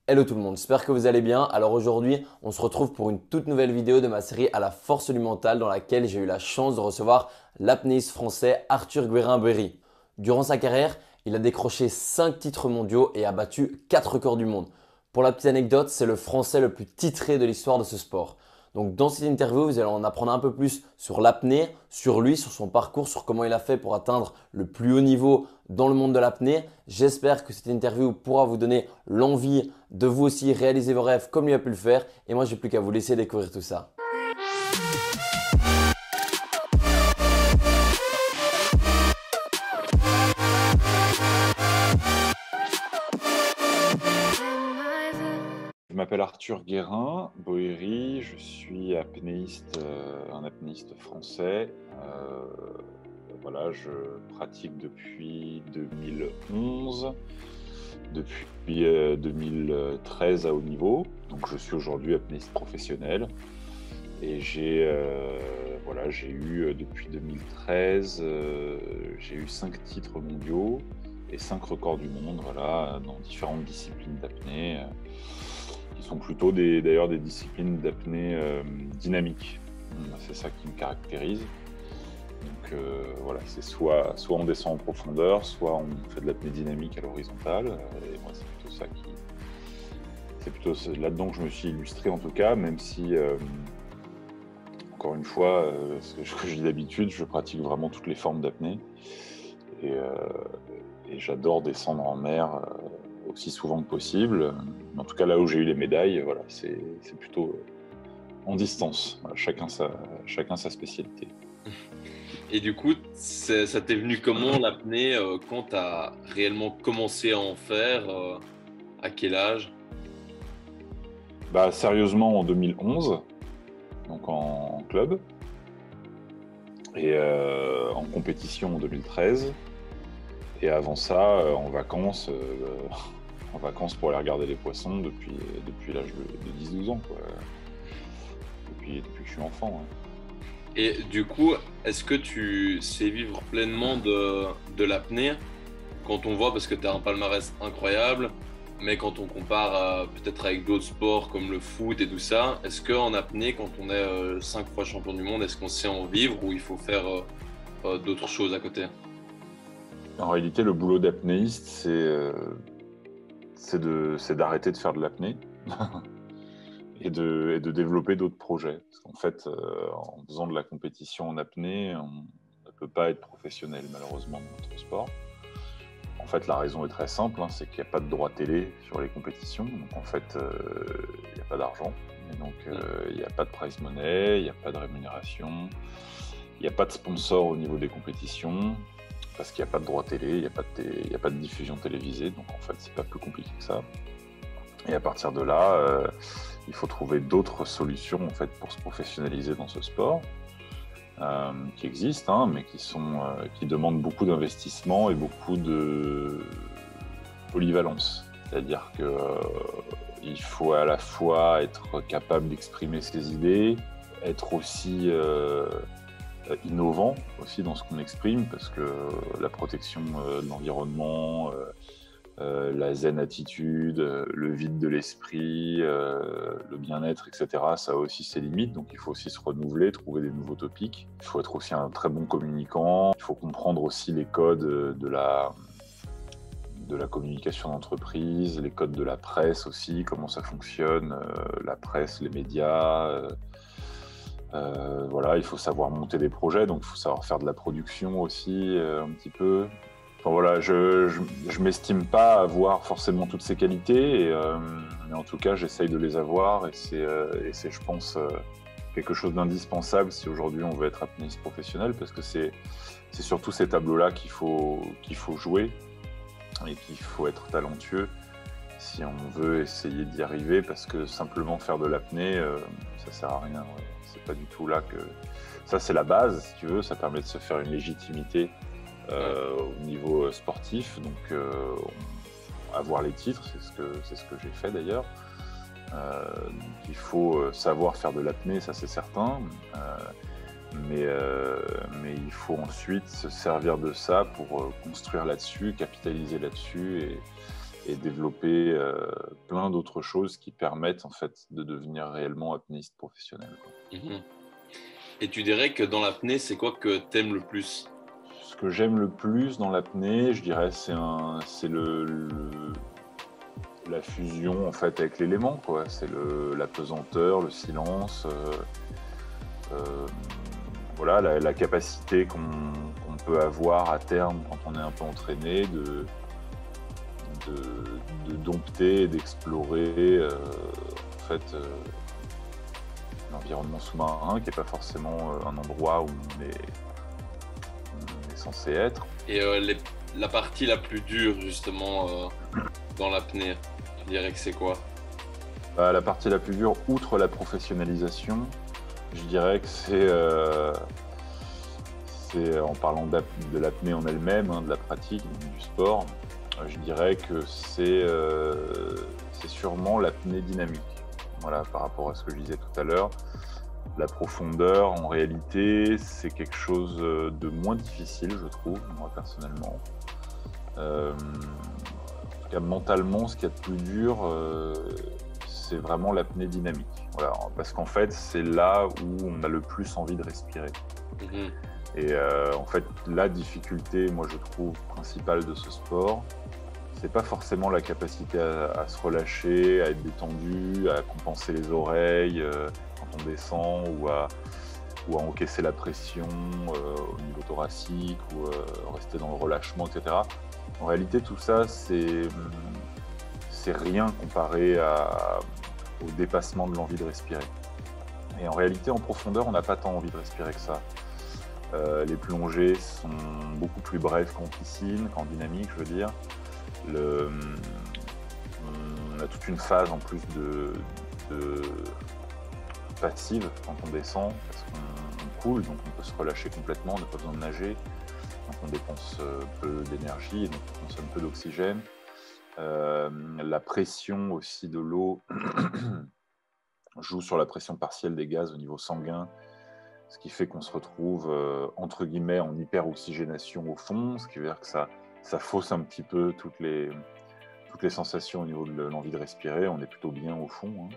Hello tout le monde, j'espère que vous allez bien. Alors aujourd'hui, on se retrouve pour une toute nouvelle vidéo de ma série à la force du mental dans laquelle j'ai eu la chance de recevoir l'apnéiste français Arthur Guérin-Berry. Durant sa carrière, il a décroché 5 titres mondiaux et a battu 4 records du monde. Pour la petite anecdote, c'est le français le plus titré de l'histoire de ce sport. Donc dans cette interview, vous allez en apprendre un peu plus sur l'apnée, sur lui, sur son parcours, sur comment il a fait pour atteindre le plus haut niveau dans le monde de l'apnée. J'espère que cette interview pourra vous donner l'envie de vous aussi réaliser vos rêves comme lui a pu le faire. Et moi, j'ai plus qu'à vous laisser découvrir tout ça. Je m'appelle Arthur Guérin-Berry, je suis apnéiste, un apnéiste français. Voilà, je pratique depuis 2011, depuis 2013 à haut niveau. Donc je suis aujourd'hui apnéiste professionnel et voilà, j'ai eu depuis 2013, j'ai eu 5 titres mondiaux et 5 records du monde, voilà, dans différentes disciplines d'apnée. Qui sont plutôt d'ailleurs des disciplines d'apnée dynamique. C'est ça qui me caractérise. Donc voilà, c'est soit on descend en profondeur, soit on fait de l'apnée dynamique à l'horizontale. Et moi, c'est plutôt là-dedans que je me suis illustré en tout cas, même si, encore une fois, ce que je dis d'habitude, je pratique vraiment toutes les formes d'apnée. Et j'adore descendre en mer aussi souvent que possible. En tout cas, là où j'ai eu les médailles, voilà, c'est plutôt en distance. Voilà, chacun sa spécialité. Et du coup, ça t'est venu comment l'apnée quand tu as réellement commencé à en faire à quel âge? Sérieusement, en 2011, donc en club, et en compétition en 2013. Et avant ça, en vacances pour aller regarder les poissons depuis l'âge de 10-12 ans, quoi. Depuis que je suis enfant. Ouais. Et du coup, est-ce que tu sais vivre pleinement de l'apnée quand on voit, parce que tu as un palmarès incroyable, mais quand on compare peut-être avec d'autres sports comme le foot et tout ça, est-ce qu'en apnée, quand on est 5 fois champion du monde, est-ce qu'on sait en vivre ou il faut faire d'autres choses à côté? En réalité, le boulot d'apnéiste, c'est d'arrêter de faire de l'apnée et de développer d'autres projets. Parce qu'en fait, en faisant de la compétition en apnée, on ne peut pas être professionnel, malheureusement, dans notre sport. En fait, la raison est très simple, hein, c'est qu'il n'y a pas de droit télé sur les compétitions. Donc, en fait, il n'y a pas d'argent. Et donc, il n'y a pas de prize money, il n'y a pas de rémunération, il n'y a pas de sponsor au niveau des compétitions. Parce qu'il n'y a pas de droit télé, il n'y a pas de diffusion télévisée, donc en fait, c'est pas plus compliqué que ça. Et à partir de là, il faut trouver d'autres solutions en fait pour se professionnaliser dans ce sport, qui existent, hein, mais qui demandent beaucoup d'investissement et beaucoup de polyvalence. C'est-à-dire que il faut à la fois être capable d'exprimer ses idées, être aussi innovant aussi dans ce qu'on exprime, parce que la protection de l'environnement, la zen attitude, le vide de l'esprit, le bien-être, etc., ça a aussi ses limites, donc il faut aussi se renouveler, trouver des nouveaux topics. Il faut être aussi un très bon communicant, il faut comprendre aussi les codes de la communication d'entreprise, les codes de la presse aussi, comment ça fonctionne, la presse, les médias. Voilà, il faut savoir monter des projets, donc il faut savoir faire de la production aussi, un petit peu. Enfin, voilà, je m'estime pas avoir forcément toutes ces qualités, mais en tout cas, j'essaye de les avoir, et c'est je pense, quelque chose d'indispensable si aujourd'hui on veut être apnéiste professionnel, parce que c'est surtout ces tableaux-là qu'il faut jouer, et qu'il faut être talentueux si on veut essayer d'y arriver, parce que simplement faire de l'apnée, ça sert à rien. Ouais. C'est pas du tout là que... Ça, c'est la base, si tu veux, ça permet de se faire une légitimité au niveau sportif, donc avoir les titres, c'est ce que j'ai fait d'ailleurs. Donc il faut savoir faire de l'apnée, ça c'est certain, mais il faut ensuite se servir de ça pour construire là-dessus, capitaliser là-dessus et développer plein d'autres choses qui permettent en fait de devenir réellement apnéiste professionnel, quoi. Mhm. Et tu dirais que dans l'apnée, c'est quoi que t'aimes le plus? Ce que j'aime le plus dans l'apnée, je dirais, c'est la fusion en fait avec l'élément, quoi. C'est la pesanteur, le silence, voilà, la capacité qu'on peut avoir à terme quand on est un peu entraîné de dompter et d'explorer en fait l'environnement sous-marin, qui n'est pas forcément un endroit où on est censé être. Et la partie la plus dure, justement, dans l'apnée, tu dirais que c'est quoi? La partie la plus dure, outre la professionnalisation, je dirais que c'est en parlant de l'apnée en elle-même, hein, de la pratique, du sport, je dirais que c'est sûrement l'apnée dynamique. Voilà, par rapport à ce que je disais tout à l'heure. La profondeur, en réalité, c'est quelque chose de moins difficile, je trouve, moi personnellement. En tout cas, mentalement, ce qu'il y a de plus dur, c'est vraiment l'apnée dynamique. Voilà, parce qu'en fait, c'est là où on a le plus envie de respirer. Mhm. Et en fait, la difficulté, moi, je trouve, principale de ce sport, c'est pas forcément la capacité à se relâcher, à être détendu, à compenser les oreilles quand on descend, ou à encaisser la pression au niveau thoracique, ou rester dans le relâchement, etc. En réalité, tout ça, c'est rien comparé au dépassement de l'envie de respirer. Et en réalité, en profondeur, on n'a pas tant envie de respirer que ça. Les plongées sont beaucoup plus brèves qu'en piscine, qu'en dynamique, je veux dire. On a toute une phase en plus de passive quand on descend, parce qu'on coule, donc on peut se relâcher complètement, on n'a pas besoin de nager, donc on dépense peu d'énergie et donc on consomme peu d'oxygène. La pression aussi de l'eau joue sur la pression partielle des gaz au niveau sanguin, ce qui fait qu'on se retrouve entre guillemets en hyperoxygénation au fond, ce qui veut dire que ça fausse un petit peu toutes les sensations au niveau de l'envie de respirer. On est plutôt bien au fond, hein.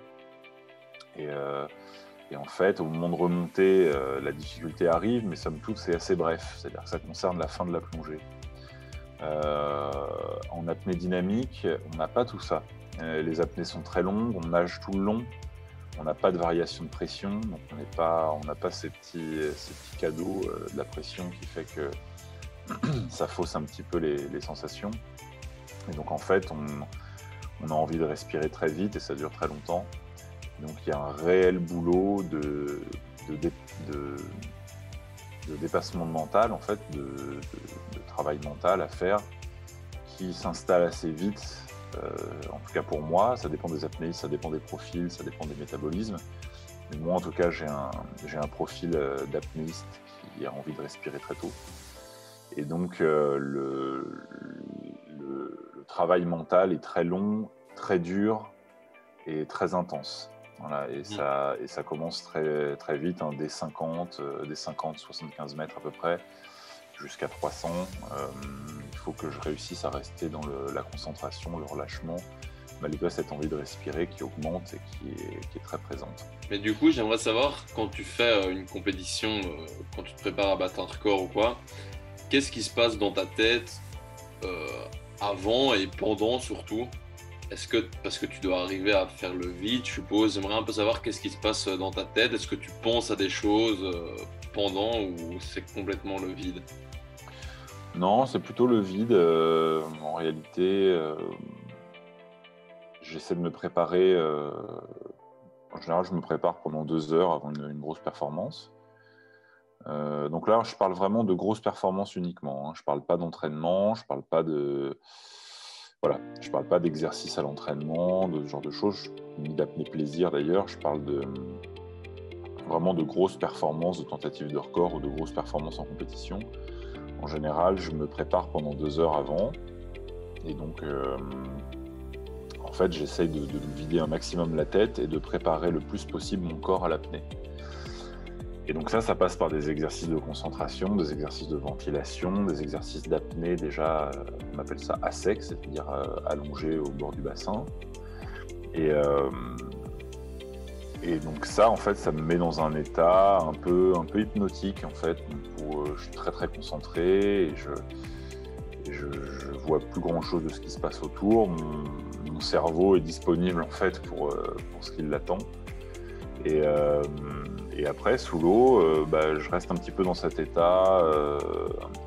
Et en fait, au moment de remonter, la difficulté arrive, mais somme toute, c'est assez bref. C'est-à-dire que ça concerne la fin de la plongée. En apnée dynamique, on n'a pas tout ça. Les apnées sont très longues, on nage tout le long. On n'a pas de variation de pression, donc on n'a pas ces petits cadeaux de la pression qui fait que ça fausse un petit peu les sensations. Et donc en fait, on a envie de respirer très vite et ça dure très longtemps. Donc il y a un réel boulot de dépassement mental, en fait, de travail mental à faire, qui s'installe assez vite. En tout cas pour moi, ça dépend des apnéistes, ça dépend des profils, ça dépend des métabolismes. Mais moi, en tout cas, j'ai un profil d'apnéiste qui a envie de respirer très tôt. Et donc, le travail mental est très long, très dur et très intense. Voilà, et ça commence très, très vite, hein, dès 50-75 mètres à peu près, jusqu'à 300. Il faut que je réussisse à rester dans la concentration, le relâchement, malgré cette envie de respirer qui augmente et qui est très présente. Mais du coup, j'aimerais savoir, quand tu fais une compétition, quand tu te prépares à battre un record ou quoi, qu'est-ce qui se passe dans ta tête avant et pendant surtout? Parce que tu dois arriver à faire le vide, je suppose. J'aimerais un peu savoir qu'est-ce qui se passe dans ta tête. Est-ce que tu penses à des choses pendant ou c'est complètement le vide? Non, c'est plutôt le vide. En réalité, j'essaie de me préparer. En général, je me prépare pendant 2 heures avant une grosse performance. Donc là, je parle vraiment de grosses performances uniquement, hein. Je ne parle pas d'entraînement, je ne parle pas je parle pas d'exercice à l'entraînement, de ce genre de choses, ni d'apnée plaisir d'ailleurs. Je parle vraiment de grosses performances, de tentatives de record ou de grosses performances en compétition. En général, je me prépare pendant 2 heures avant. Et donc, en fait, j'essaye de vider un maximum la tête et de préparer le plus possible mon corps à l'apnée. Et donc ça passe par des exercices de concentration, des exercices de ventilation, des exercices d'apnée déjà, on appelle ça à sec, c'est-à-dire allongé au bord du bassin. Et donc ça, en fait, ça me met dans un état un peu hypnotique, en fait, où je suis très très concentré et je vois plus grand-chose de ce qui se passe autour. Mon cerveau est disponible, en fait, pour ce qui l'attend. Et après, sous l'eau, je reste un petit peu dans cet état, un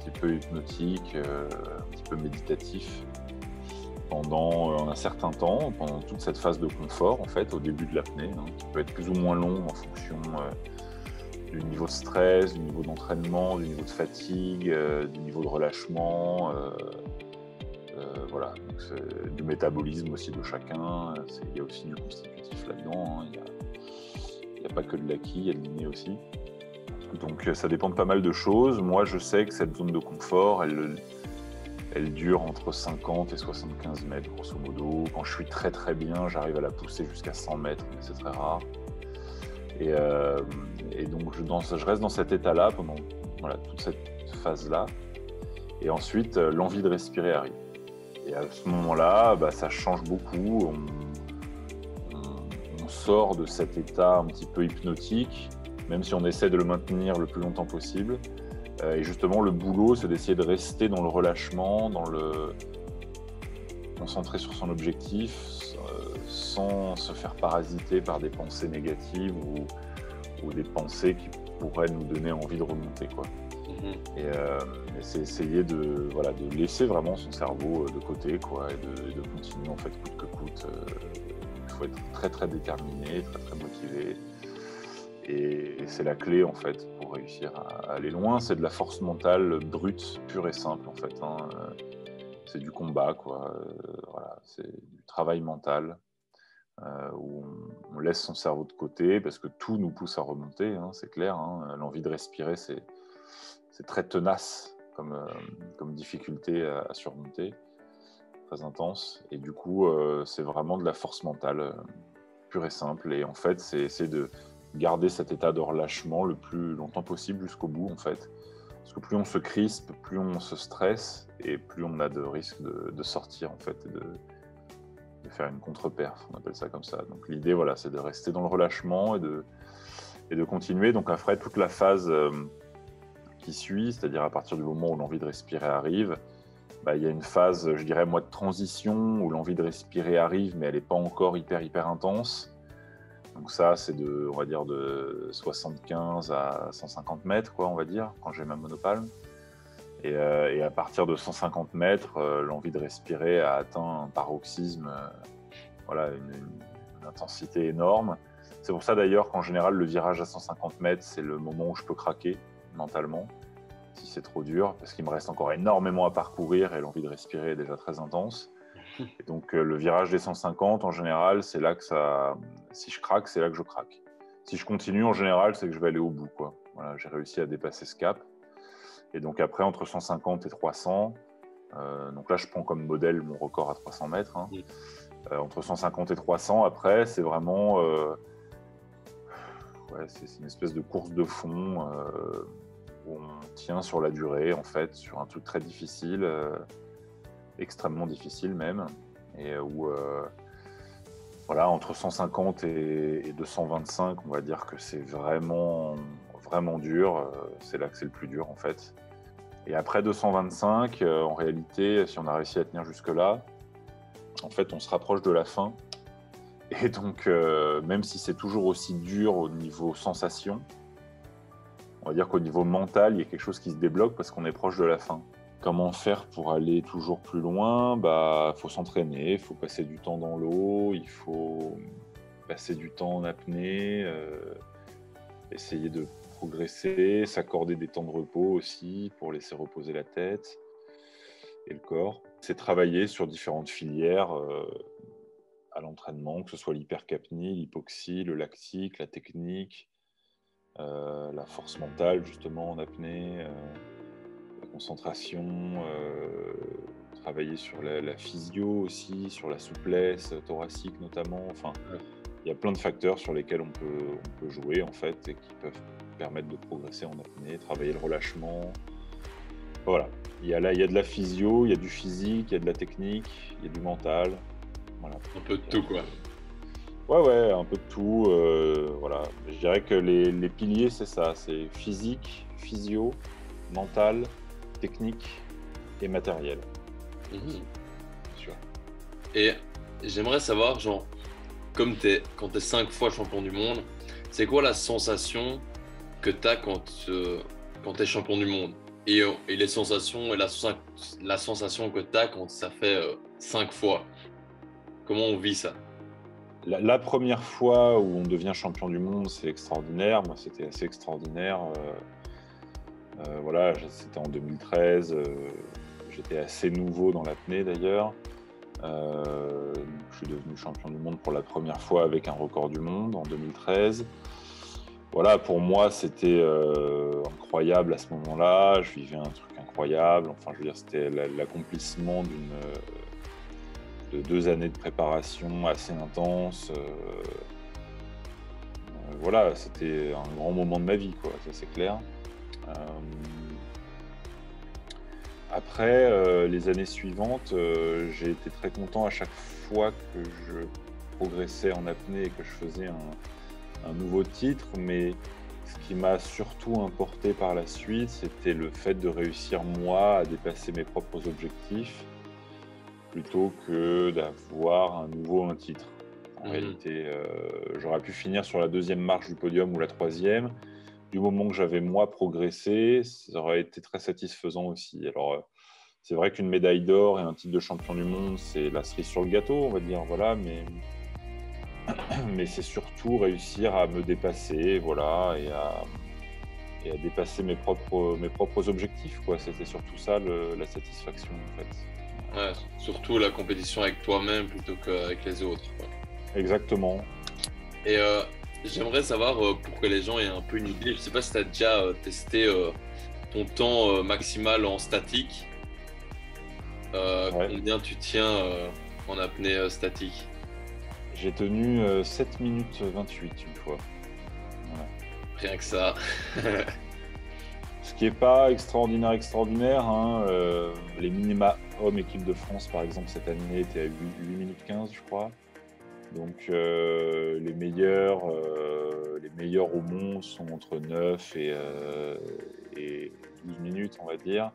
petit peu hypnotique, un petit peu méditatif, pendant un certain temps, pendant toute cette phase de confort, en fait, au début de l'apnée, qui peut être plus ou moins long en fonction du niveau de stress, du niveau d'entraînement, du niveau de fatigue, du niveau de relâchement, voilà, donc du métabolisme aussi de chacun. Il y a aussi du constitutif là-dedans, il n'y a pas que de l'acquis, il y a de l'inné aussi. Donc ça dépend de pas mal de choses. Moi, je sais que cette zone de confort, elle dure entre 50 et 75 mètres, grosso modo. Quand je suis très très bien, j'arrive à la pousser jusqu'à 100 mètres, mais c'est très rare. Et donc je reste dans cet état-là pendant toute cette phase-là. Et ensuite, l'envie de respirer arrive. Et à ce moment-là, ça change beaucoup. On sort de cet état un petit peu hypnotique, même si on essaie de le maintenir le plus longtemps possible. Et justement, le boulot, c'est d'essayer de rester dans le relâchement, concentrer sur son objectif, sans se faire parasiter par des pensées négatives ou des pensées qui pourraient nous donner envie de remonter, quoi. Et c'est essayer de laisser vraiment son cerveau de côté, quoi, et de continuer, en fait, coûte que coûte. Il faut être très très déterminé, très très motivé. Et c'est la clé, en fait, pour réussir à aller loin. C'est de la force mentale brute, pure et simple, en fait. C'est du combat, quoi. C'est du travail mental, où on laisse son cerveau de côté, parce que tout nous pousse à remonter, c'est clair. L'envie de respirer, c'est très tenace comme difficulté à surmonter, très intense. Et du coup, c'est vraiment de la force mentale pure et simple. Et en fait, c'est essayer de garder cet état de relâchement le plus longtemps possible jusqu'au bout, en fait. Parce que plus on se crispe, plus on se stresse, et plus on a de risques de sortir, en fait, et de faire une contre-perf, on appelle ça comme ça. Donc l'idée, c'est de rester dans le relâchement et de continuer. Donc après, toute la phase qui suit, c'est-à-dire à partir du moment où l'envie de respirer arrive, il y a une phase, je dirais, de transition, où l'envie de respirer arrive, mais elle n'est pas encore hyper intense. Donc ça, c'est on va dire de 75 à 150 mètres, quoi, on va dire, quand j'ai ma monopalme. Et à partir de 150 mètres, l'envie de respirer a atteint un paroxysme, une intensité énorme. C'est pour ça d'ailleurs qu'en général, le virage à 150 mètres, c'est le moment où je peux craquer mentalement, si c'est trop dur, parce qu'il me reste encore énormément à parcourir et l'envie de respirer est déjà très intense. Et donc le virage des 150, en général, c'est là que si je craque, c'est là que je craque. Si je continue, en général, c'est que je vais aller au bout, quoi. Voilà, j'ai réussi à dépasser ce cap. Et donc après, entre 150 et 300, donc là, je prends comme modèle mon record à 300 mètres. Entre 150 et 300, après, c'est vraiment... c'est une espèce de course de fond où on tient sur la durée, en fait, sur un truc très difficile, extrêmement difficile même, et où entre 150 et 225, on va dire que c'est vraiment dur, c'est là que c'est le plus dur, en fait. Et après 225, en réalité, si on a réussi à tenir jusque-là, en fait, on se rapproche de la fin. Et donc, même si c'est toujours aussi dur au niveau sensation, on va dire qu'au niveau mental, il y a quelque chose qui se débloque parce qu'on est proche de la fin. Comment faire pour aller toujours plus loin ? Faut s'entraîner, il faut passer du temps dans l'eau, il faut passer du temps en apnée, essayer de progresser, s'accorder des temps de repos aussi pour laisser reposer la tête et le corps. C'est travailler sur différentes filières à l'entraînement, que ce soit l'hypercapnie, l'hypoxie, le lactique, la technique, la force mentale justement en apnée, la concentration, travailler sur la physio aussi, sur la souplesse thoracique notamment. Enfin, il y a plein de facteurs sur lesquels on peut jouer en fait et qui peuvent permettre de progresser en apnée, travailler le relâchement. Voilà, il y a de la physio, il y a du physique, il y a de la technique, il y a du mental. Voilà. Un peu de tout, quoi. Ouais, un peu de tout. Voilà. Je dirais que les piliers, c'est ça, c'est physique, physio, mental, technique et matériel. Mhm. Bien sûr. Et j'aimerais savoir, genre, quand tu es 5 fois champion du monde, c'est quoi la sensation que tu as quand tu es champion du monde? Et les sensations et la sensation que tu as quand ça fait 5 fois. Comment on vit ça? La première fois où on devient champion du monde, c'est extraordinaire. Moi, c'était assez extraordinaire. Voilà, c'était en 2013. J'étais assez nouveau dans l'apnée d'ailleurs. Je suis devenu champion du monde pour la première fois avec un record du monde en 2013. Voilà, pour moi, c'était incroyable à ce moment-là. Je vivais un truc incroyable. Enfin, je veux dire, c'était l'accomplissement de 2 années de préparation assez intense. Voilà, c'était un grand moment de ma vie, quoi, ça c'est clair. Après, les années suivantes, j'ai été très content à chaque fois que je progressais en apnée et que je faisais un nouveau titre, mais ce qui m'a surtout importé par la suite, c'était le fait de réussir moi à dépasser mes propres objectifs plutôt que d'avoir à nouveau un titre. En réalité, j'aurais pu finir sur la 2e marche du podium ou la 3e. Du moment que j'avais moi progressé, ça aurait été très satisfaisant aussi. Alors, c'est vrai qu'une médaille d'or et un titre de champion du monde, c'est la cerise sur le gâteau, on va dire, voilà, mais c'est surtout réussir à me dépasser, voilà, et à dépasser mes propres objectifs, quoi. C'était surtout ça la satisfaction, en fait. Ouais, surtout la compétition avec toi-même plutôt qu'avec les autres, quoi. Exactement. Et j'aimerais savoir, pour que les gens aient un peu une idée, je ne sais pas si tu as déjà testé ton temps maximal en statique. Ouais. Combien tu tiens en apnée statique? J'ai tenu 7 minutes 28 une fois. Voilà. Rien que ça. Ce qui n'est pas extraordinaire, hein. Les minima hommes équipe de France, par exemple, cette année étaient à 8 minutes 15, je crois. Donc les meilleurs au monde sont entre 9 et 12 minutes, on va dire.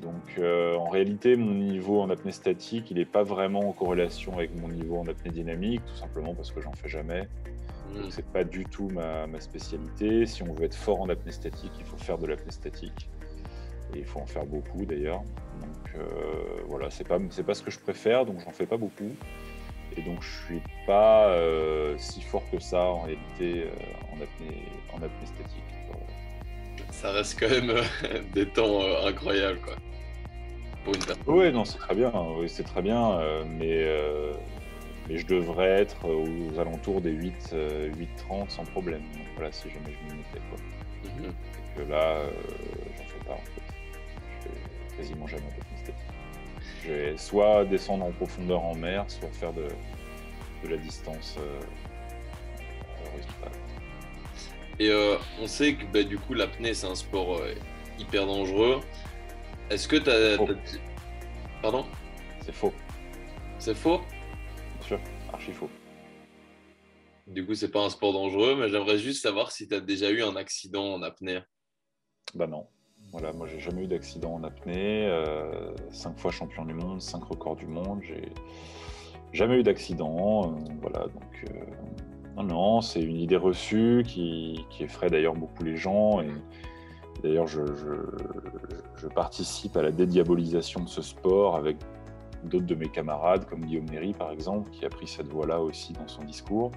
Donc en réalité, mon niveau en apnée statique, il n'est pas vraiment en corrélation avec mon niveau en apnée dynamique, tout simplement parce que j'en fais jamais. Donc c'est pas du tout ma spécialité. Si on veut être fort en apnée statique, il faut faire de l'apnée statique. Et il faut en faire beaucoup d'ailleurs. Donc voilà, c'est pas ce que je préfère, donc j'en fais pas beaucoup. Et donc je suis pas si fort que ça en réalité en apnée statique. Ça reste quand même des temps incroyables, quoi. Pour une personne. Oui, non, c'est très bien, mais je devrais être aux alentours des 8,30 sans problème. Donc voilà, si jamais je m'y mettais, quoi. Et que là, j'en fais pas en fait. Je fais quasiment jamais d'apnée statique. Je vais soit descendre en profondeur en mer, soit faire de la distance horizontale. Et on sait que du coup l'apnée c'est un sport hyper dangereux. Est-ce que Pardon? C'est faux. C'est faux? Bien sûr, archi faux. Du coup c'est pas un sport dangereux, mais j'aimerais juste savoir si tu as déjà eu un accident en apnée. Bah non. Voilà, moi j'ai jamais eu d'accident en apnée, 5 fois champion du monde, 5 records du monde, j'ai jamais eu d'accident, voilà, donc non, c'est une idée reçue qui effraie d'ailleurs beaucoup les gens, et d'ailleurs je participe à la dédiabolisation de ce sport avec d'autres de mes camarades, comme Guillaume Méry par exemple, qui a pris cette voie-là aussi dans son discours.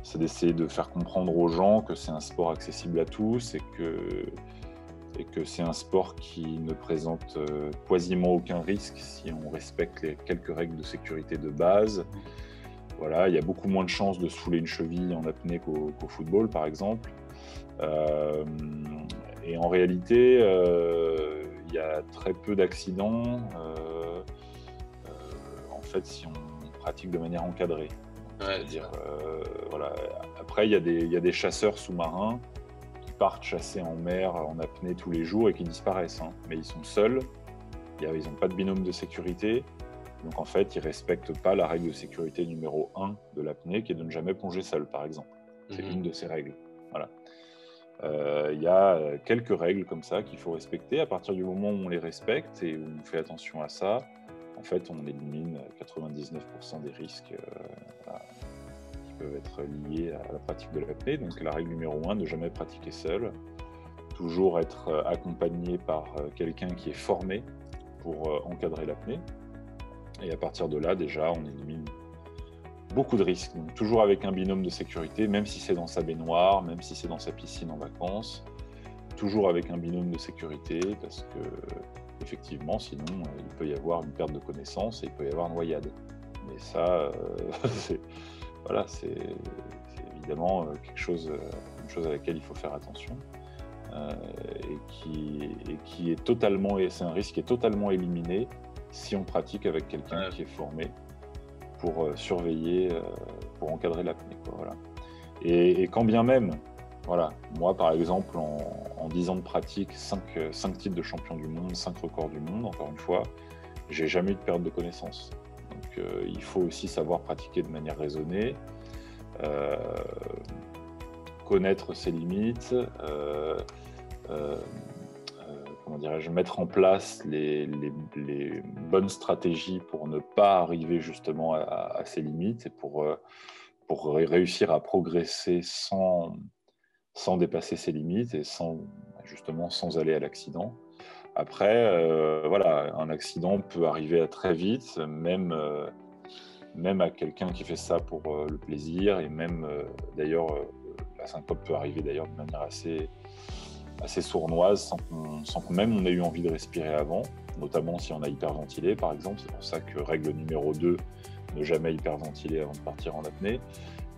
C'est d'essayer de faire comprendre aux gens que c'est un sport accessible à tous et que c'est un sport qui ne présente quasiment aucun risque si on respecte les quelques règles de sécurité de base. Voilà, il y a beaucoup moins de chances de se fouler une cheville en apnée qu'au football, par exemple. Et en réalité, il y a très peu d'accidents, en fait, si on pratique de manière encadrée. Ouais, C'est-à-dire, voilà. Après, il y a des chasseurs sous-marins qui partent chasser en mer, en apnée tous les jours et qui disparaissent, hein. Mais ils sont seuls, ils n'ont pas de binôme de sécurité. Donc en fait, ils ne respectent pas la règle de sécurité numéro 1 de l'apnée, qui est de ne jamais plonger seul, par exemple. C'est une de ces règles. Voilà. Il y a quelques règles comme ça qu'il faut respecter. À partir du moment où on les respecte et où on fait attention à ça, en fait, on élimine 99% des risques voilà, qui peuvent être liés à la pratique de l'apnée. Donc la règle numéro 1, ne jamais pratiquer seul. Toujours être accompagné par quelqu'un qui est formé pour encadrer l'apnée. Et à partir de là, déjà, on élimine beaucoup de risques. Donc, toujours avec un binôme de sécurité, même si c'est dans sa baignoire, même si c'est dans sa piscine en vacances, toujours avec un binôme de sécurité, parce que effectivement, sinon, il peut y avoir une perte de connaissance et il peut y avoir noyade. Mais ça, voilà, c'est évidemment une chose à laquelle il faut faire attention. Et qui est totalement, c'est un risque qui est totalement éliminé si on pratique avec quelqu'un qui est formé pour surveiller, pour encadrer l'apnée. Voilà. Et quand bien même, voilà, moi par exemple, en 10 ans de pratique, 5 titres de champion du monde, 5 records du monde, encore une fois, j'ai jamais eu de perte de connaissance. Donc il faut aussi savoir pratiquer de manière raisonnée, connaître ses limites, comment dirais-je, mettre en place les bonnes stratégies pour ne pas arriver justement à ces limites et pour réussir à progresser sans dépasser ses limites et sans aller à l'accident. Après, voilà, un accident peut arriver très vite, même à quelqu'un qui fait ça pour le plaisir, et même d'ailleurs, la syncope peut arriver d'ailleurs de manière assez sournoise, sans que même on ait eu envie de respirer avant, notamment si on a hyperventilé par exemple. C'est pour ça que règle numéro 2, ne jamais hyperventiler avant de partir en apnée.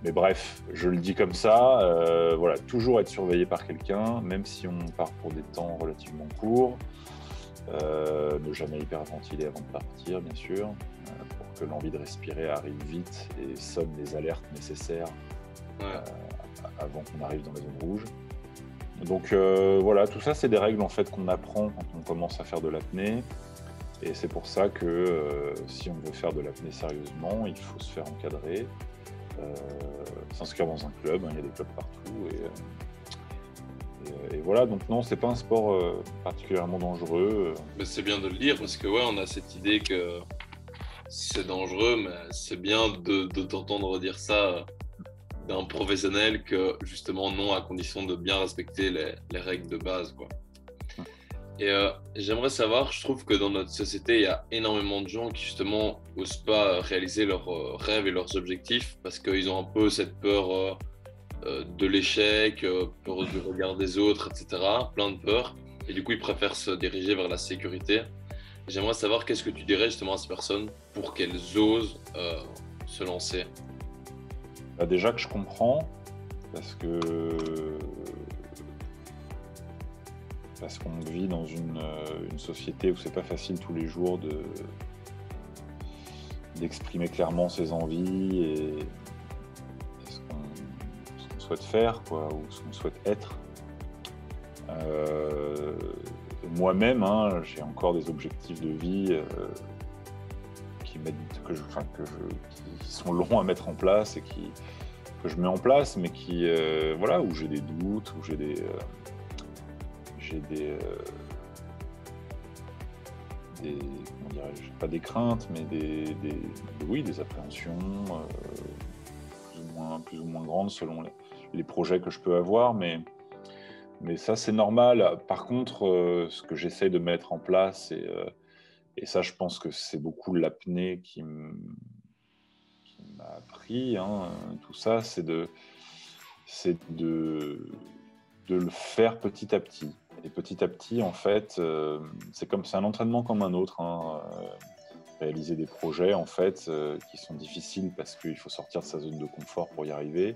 Mais bref, je le dis comme ça, voilà, toujours être surveillé par quelqu'un, même si on part pour des temps relativement courts, ne jamais hyperventiler avant de partir, bien sûr, pour que l'envie de respirer arrive vite et sonne les alertes nécessaires avant qu'on arrive dans la zone rouge. Donc voilà, tout ça, c'est des règles en fait qu'on apprend quand on commence à faire de l'apnée. Et c'est pour ça que si on veut faire de l'apnée sérieusement, il faut se faire encadrer, s'inscrire dans un club, hein, il y a des clubs partout. Et voilà, donc non, c'est pas un sport particulièrement dangereux. Mais c'est bien de le dire parce que ouais, on a cette idée que c'est dangereux, mais c'est bien de t'entendre dire ça d'un professionnel que justement non, à condition de bien respecter les règles de base, quoi. Et j'aimerais savoir, je trouve que dans notre société, il y a énormément de gens qui justement n'osent pas réaliser leurs rêves et leurs objectifs parce qu'ils ont un peu cette peur de l'échec, peur du regard des autres, etc. Plein de peurs. Et du coup, ils préfèrent se diriger vers la sécurité. J'aimerais savoir qu'est-ce que tu dirais justement à ces personnes pour qu'elles osent se lancer. Bah déjà que je comprends, parce qu'on vit dans une société où c'est pas facile tous les jours d'exprimer clairement ses envies et ce qu'on souhaite faire, quoi, ou ce qu'on souhaite être. Moi-même, hein, j'ai encore des objectifs de vie qui sont longs à mettre en place et que je mets en place, mais voilà, où j'ai des doutes, où j'ai comment dirais-je, pas des craintes, mais des appréhensions plus ou moins grandes selon les projets que je peux avoir, mais ça c'est normal. Par contre, ce que j'essaie de mettre en place, et ça je pense que c'est beaucoup l'apnée qui m'a appris, hein, tout ça, c'est de le faire petit à petit. Et petit à petit, en fait, c'est un entraînement comme un autre, hein. Réaliser des projets, en fait, qui sont difficiles parce qu'il faut sortir de sa zone de confort pour y arriver.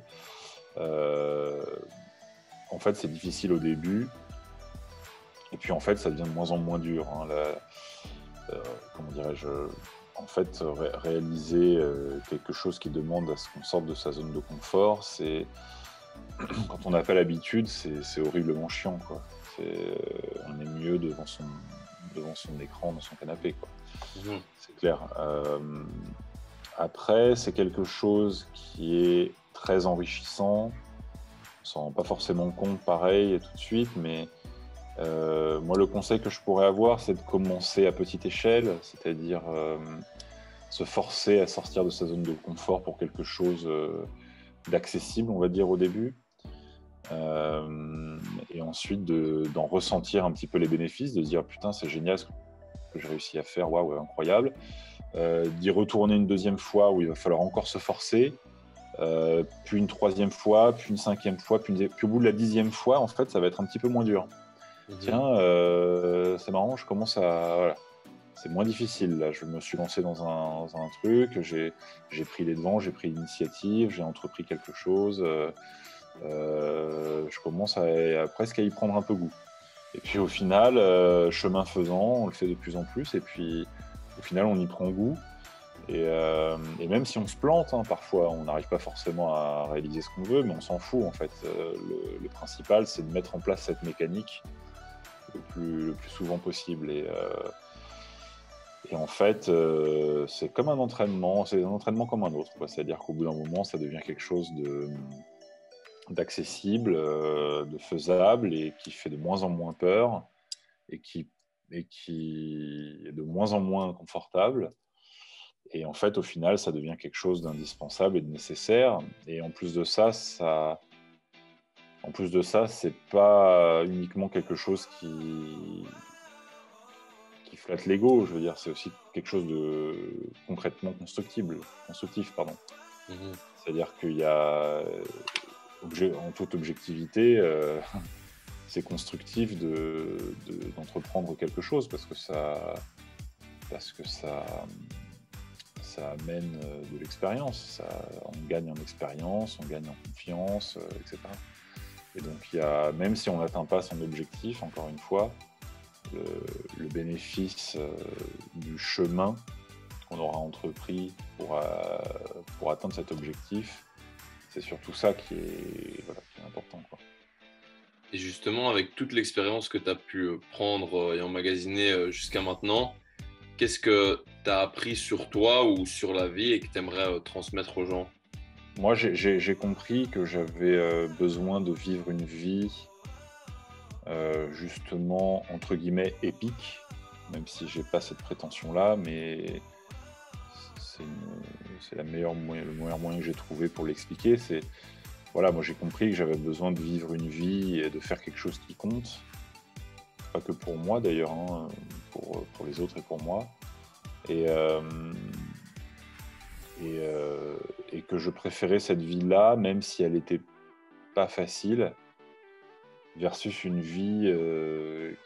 En fait, c'est difficile au début. Et puis, en fait, ça devient de moins en moins dur, hein. Comment dirais-je, en fait, réaliser quelque chose qui demande à ce qu'on sorte de sa zone de confort, c'est quand on n'a pas l'habitude, c'est horriblement chiant, quoi. On est mieux devant son écran, dans son canapé, quoi. Mhm. C'est clair. Après, c'est quelque chose qui est très enrichissant. On s'en rend pas forcément compte, pareil, tout de suite, mais moi, le conseil que je pourrais avoir, c'est de commencer à petite échelle, c'est-à-dire se forcer à sortir de sa zone de confort pour quelque chose d'accessible, on va dire, au début. Et ensuite d'en ressentir un petit peu les bénéfices, de se dire putain, c'est génial ce que j'ai réussi à faire, waouh, incroyable. D'y retourner une deuxième fois où il va falloir encore se forcer, puis une troisième fois, puis une cinquième fois, puis au bout de la 10e fois, en fait, ça va être un petit peu moins dur. Tiens, c'est marrant, je commence à... Voilà. C'est moins difficile, là. Je me suis lancé dans un truc, j'ai pris les devants, j'ai pris l'initiative, j'ai entrepris quelque chose. Je commence presque à y prendre un peu goût. Et puis au final, chemin faisant, on le fait de plus en plus, et puis au final, on y prend goût. Et même si on se plante, hein, parfois, on n'arrive pas forcément à réaliser ce qu'on veut, mais on s'en fout, en fait. Le principal, c'est de mettre en place cette mécanique le plus souvent possible. Et en fait, c'est comme un entraînement, c'est un entraînement comme un autre, quoi. C'est-à-dire qu'au bout d'un moment, ça devient quelque chose d'accessible, de faisable, et qui fait de moins en moins peur, et qui est de moins en moins confortable. Et en fait, au final, ça devient quelque chose d'indispensable et de nécessaire. Et en plus de ça, c'est pas uniquement quelque chose qui flatte l'ego. Je veux dire, c'est aussi quelque chose de concrètement constructif, pardon. C'est-à-dire qu'il y a, en toute objectivité, c'est constructif d'entreprendre quelque chose parce que ça amène de l'expérience. On gagne en expérience, on gagne en confiance, etc. Et donc, même si on n'atteint pas son objectif, encore une fois, le bénéfice du chemin qu'on aura entrepris pour atteindre cet objectif, c'est surtout ça qui est important, quoi. Et justement, avec toute l'expérience que tu as pu prendre et emmagasiner jusqu'à maintenant, qu'est-ce que tu as appris sur toi ou sur la vie et que tu aimerais transmettre aux gens? Moi, j'ai compris que j'avais besoin de vivre une vie justement, entre guillemets, épique, même si j'ai pas cette prétention-là, mais c'est le meilleur moyen que j'ai trouvé pour l'expliquer. Voilà, moi j'ai compris que j'avais besoin de vivre une vie et de faire quelque chose qui compte, pas que pour moi d'ailleurs, hein, pour les autres et pour moi, et que je préférais cette vie-là, même si elle n'était pas facile, versus une vie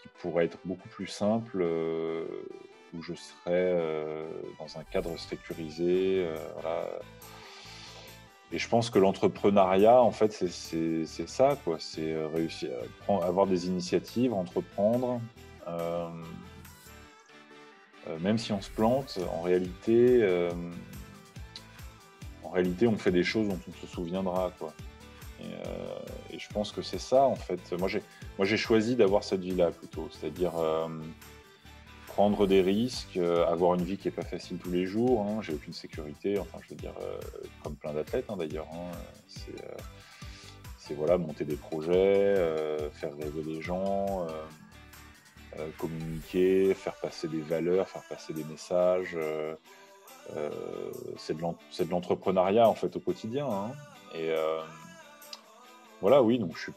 qui pourrait être beaucoup plus simple, où je serais dans un cadre sécurisé. Voilà. Et je pense que l'entrepreneuriat, en fait, c'est ça, quoi. C'est réussir à avoir des initiatives, entreprendre. Même si on se plante, en réalité, on fait des choses dont on se souviendra, quoi. Et je pense que c'est ça, en fait. Moi, j'ai choisi d'avoir cette vie-là, plutôt. C'est-à-dire prendre des risques, avoir une vie qui n'est pas facile tous les jours. Hein. J'ai aucune sécurité, enfin, je veux dire, comme plein d'athlètes, hein, d'ailleurs. Hein. C'est voilà, monter des projets, faire rêver les gens, communiquer, faire passer des valeurs, faire passer des messages. C'est de l'entrepreneuriat, en fait, au quotidien. Hein. Et voilà, oui, donc je suis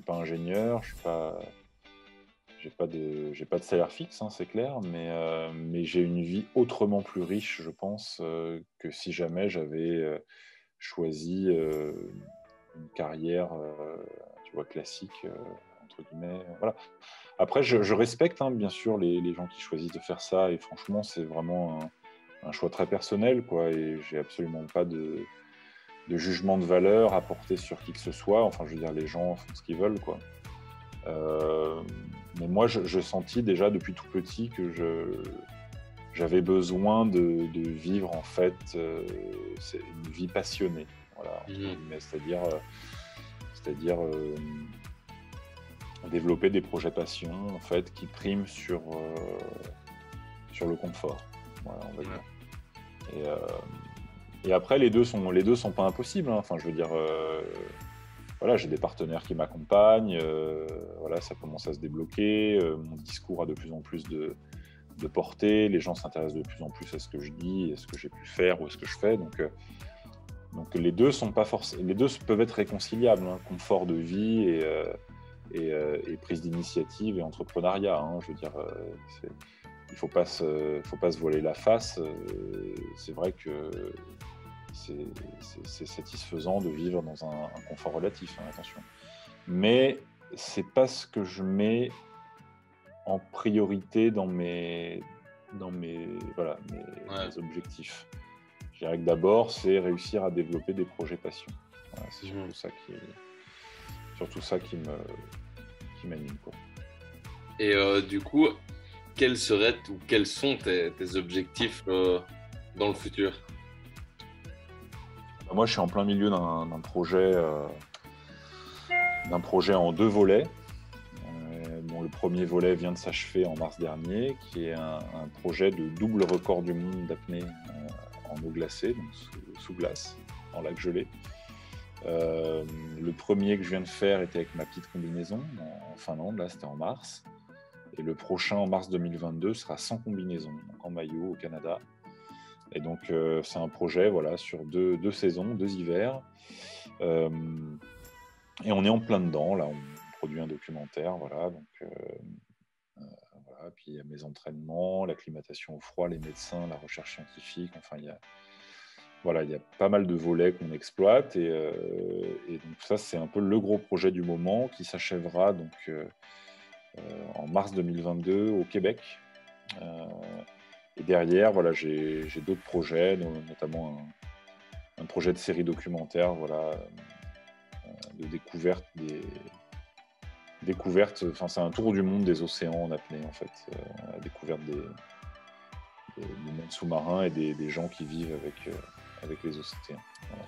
pas ingénieur, j'ai pas de salaire fixe, hein, c'est clair, mais j'ai une vie autrement plus riche, je pense, que si jamais j'avais choisi une carrière, tu vois, classique, entre guillemets. Voilà. Après, je respecte, hein, bien sûr, les gens qui choisissent de faire ça, et franchement, c'est vraiment un choix très personnel, quoi, et j'ai absolument pas de jugement de valeur à porter sur qui que ce soit. Enfin, je veux dire, les gens font ce qu'ils veulent, quoi. Mais moi, je sentis déjà depuis tout petit que j'avais besoin de vivre en fait une vie passionnée, voilà, c'est-à-dire développer des projets passion en fait qui priment sur le confort, voilà, on va dire. Et après les deux sont pas impossibles, hein. Enfin, je veux dire, voilà, j'ai des partenaires qui m'accompagnent, voilà, ça commence à se débloquer, mon discours a de plus en plus de portée, les gens s'intéressent de plus en plus à ce que je dis, à ce que j'ai pu faire ou à ce que je fais, donc les deux peuvent être réconciliables, hein, confort de vie et prise d'initiative et entrepreneuriat, hein. Je veux dire, il faut pas se voiler la face. C'est vrai que c'est satisfaisant de vivre dans un confort relatif, hein, attention. Mais c'est pas ce que je mets en priorité dans mes objectifs. Je dirais que d'abord, c'est réussir à développer des projets passion. Voilà, c'est surtout ça qui m'anime, quoi. Et du coup, quels sont tes objectifs dans le futur? Moi, je suis en plein milieu d'un projet en 2 volets. Dont le premier volet vient de s'achever en mars dernier, qui est un projet de double record du monde d'apnée en eau glacée, donc sous glace, en lac gelé. Le premier que je viens de faire était avec ma petite combinaison en Finlande, là c'était en mars. Et le prochain, en mars 2022, sera sans combinaison, donc en maillot au Canada. Et donc c'est un projet, voilà, sur deux saisons, 2 hivers. Et on est en plein dedans, là, on produit un documentaire, voilà, donc voilà. Puis il y a mes entraînements, l'acclimatation au froid, les médecins, la recherche scientifique, enfin il y a pas mal de volets qu'on exploite, et donc ça c'est un peu le gros projet du moment qui s'achèvera donc en mars 2022 au Québec. Et derrière, voilà, j'ai d'autres projets, notamment un projet de série documentaire, voilà, de découverte enfin c'est un tour du monde des océans en apnée en fait, la découverte du monde sous-marin et des gens qui vivent avec les océans. Voilà.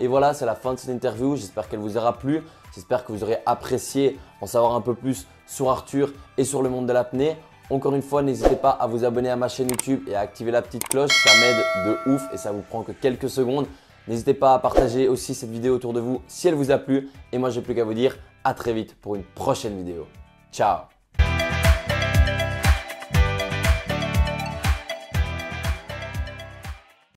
Et voilà, c'est la fin de cette interview. J'espère qu'elle vous aura plu. J'espère que vous aurez apprécié en savoir un peu plus sur Arthur et sur le monde de l'apnée. Encore une fois, n'hésitez pas à vous abonner à ma chaîne YouTube et à activer la petite cloche. Ça m'aide de ouf et ça vous prend que quelques secondes. N'hésitez pas à partager aussi cette vidéo autour de vous si elle vous a plu. Et moi, j'ai plus qu'à vous dire à très vite pour une prochaine vidéo. Ciao!